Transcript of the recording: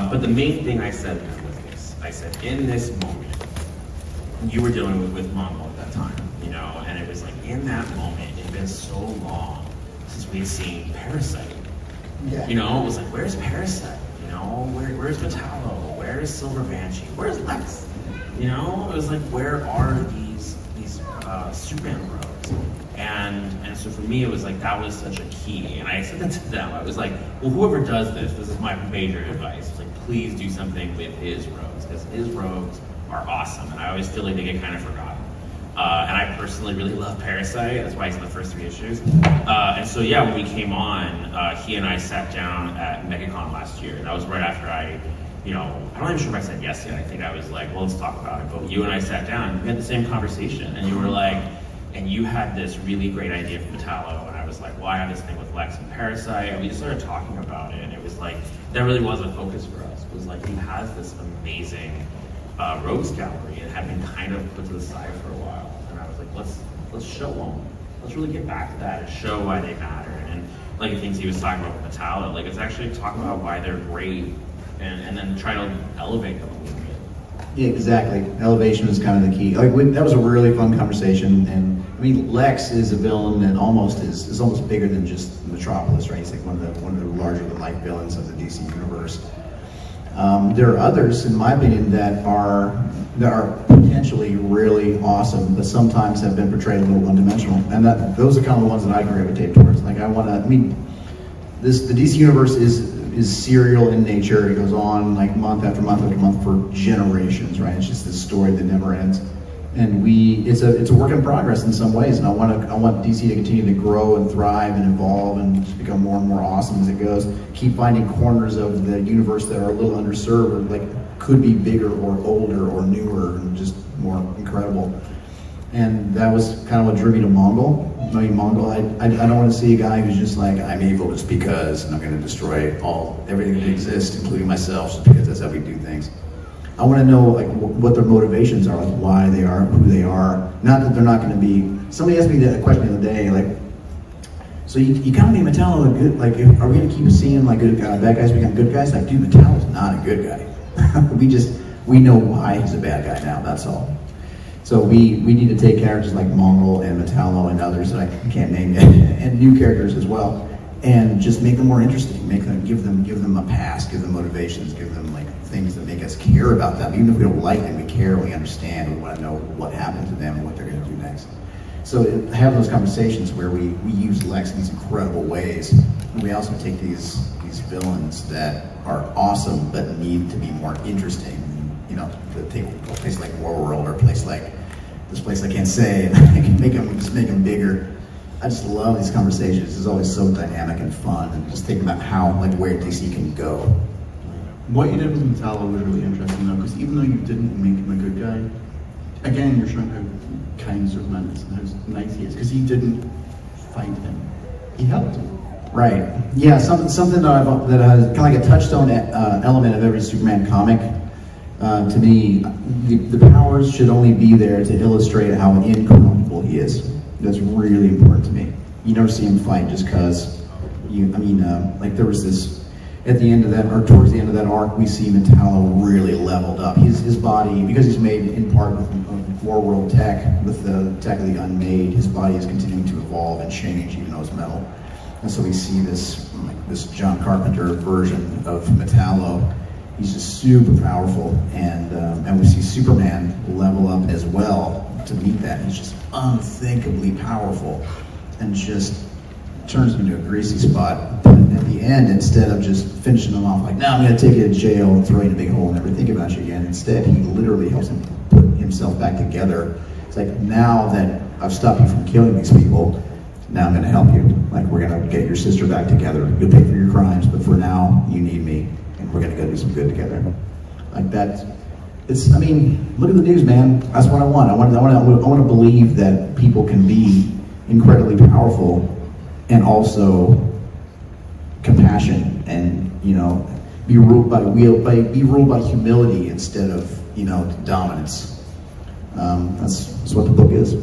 But the main thing I said was this. I said, in this moment, you were dealing with Mongol at that time, you know, and it was like, in that moment, it had been so long since we had seen Parasite. Yeah. You know, it was like, where's Parasite? You know, where's Metallo? Where's Silver Banshee? Where's Lex? You know, it was like, where are these Superman bros? And so for me, it was like, that was such a key. And I said that to them. I was like, well, whoever does this is my major advice. It's like, please do something with his rogues, because his rogues are awesome. And I always feel like they get kind of forgotten. And I personally really love Parasite. That's why he's in the first 3 issues. And so, yeah, when we came on, he and I sat down at MegaCon last year. That was right after I'm not even sure if I said yes yet. I think I was like, well, let's talk about it. But you and I sat down and we had the same conversation. And you were like, and you had this really great idea for Metallo. And I was like, well, I have this thing with Lex and Parasite. And we just started talking about it. And it was like, that really was a focus for us. It was like, he has this amazing rogues gallery. It had been kind of put to the side for a while. And I was like, let's show them. Let's really get back to that and show why they matter. And like the things he was talking about with Metallo, like it's actually talking about why they're great and then try to elevate them a little bit. Yeah, exactly. Elevation is kind of the key. Like that was a really fun conversation, and I mean, Lex is a villain that is almost bigger than just Metropolis, right? He's like one of the larger than life villains of the DC universe. There are others, in my opinion, that are potentially really awesome, but sometimes have been portrayed a little one-dimensional, and those are kind of the ones that I gravitate towards. Like the DC universe is serial in nature. It goes on like month after month after month for generations, right? It's just this story that never ends. And it's a work in progress in some ways, and I want DC to continue to grow and thrive and evolve and just become more and more awesome as it goes. Keep finding corners of the universe that are a little underserved, or like could be bigger or older or newer and just more incredible. And that was kind of what drew me to Mongol. I mean, Mongol, I don't want to see a guy who's just like, I'm evil just because, and I'm going to destroy everything that exists, including myself, just because that's how we do things. I want to know like what their motivations are, like why they are who they are. Not that they're not going to be. Somebody asked me that question the other day, like, so you kind of made Metallo a good, like, are we going to keep seeing like bad guys become good guys? Like, dude, Metallo's not a good guy. we know why he's a bad guy now. That's all. So we need to take characters like Mongol and Metallo and others that I can't name yet, and new characters as well, and just make them more interesting. Give them a past, give them motivations, give them like things that make us care about them. Even if we don't like them, we care, we understand, we want to know what happened to them and what they're going to do next. So have those conversations where we use Lex in these incredible ways, and we also take these villains that are awesome but need to be more interesting. You know, take a place like Warworld or a place like this place I can't say, and I can make them bigger. I just love these conversations. It's always so dynamic and fun, and just thinking about where DC can go. What you did with Metallo was really interesting though, because even though you didn't make him a good guy, again, you're showing how kind Superman is and how nice he is, because he didn't fight him. He helped him. Right. Yeah, something that has kind of like a touchstone element of every Superman comic. To me, the powers should only be there to illustrate how incorruptible he is. That's really important to me. You never see him fight just because like there was this, at the end of that, or towards the end of that arc, we see Metallo really leveled up. His body, because he's made in part with Warworld tech, with the tech of the unmade, his body is continuing to evolve and change, even though it's metal. And so we see this John Carpenter version of Metallo. He's just super powerful, and we see Superman level up as well to meet that. He's just unthinkably powerful, and just turns him into a greasy spot. But at the end, instead of just finishing him off like, "Now I'm going to take you to jail and throw you in a big hole and never think about you again," instead he literally helps him put himself back together. It's like, now that I've stopped you from killing these people, now I'm going to help you. Like, we're going to get your sister back together. You'll pay for your crimes, but for now, you need me. We're gonna go do some good together. Like that. Look at the news, man. That's what I want. I want to believe that people can be incredibly powerful and also compassion, and be ruled by humility instead of dominance. That's what the book is.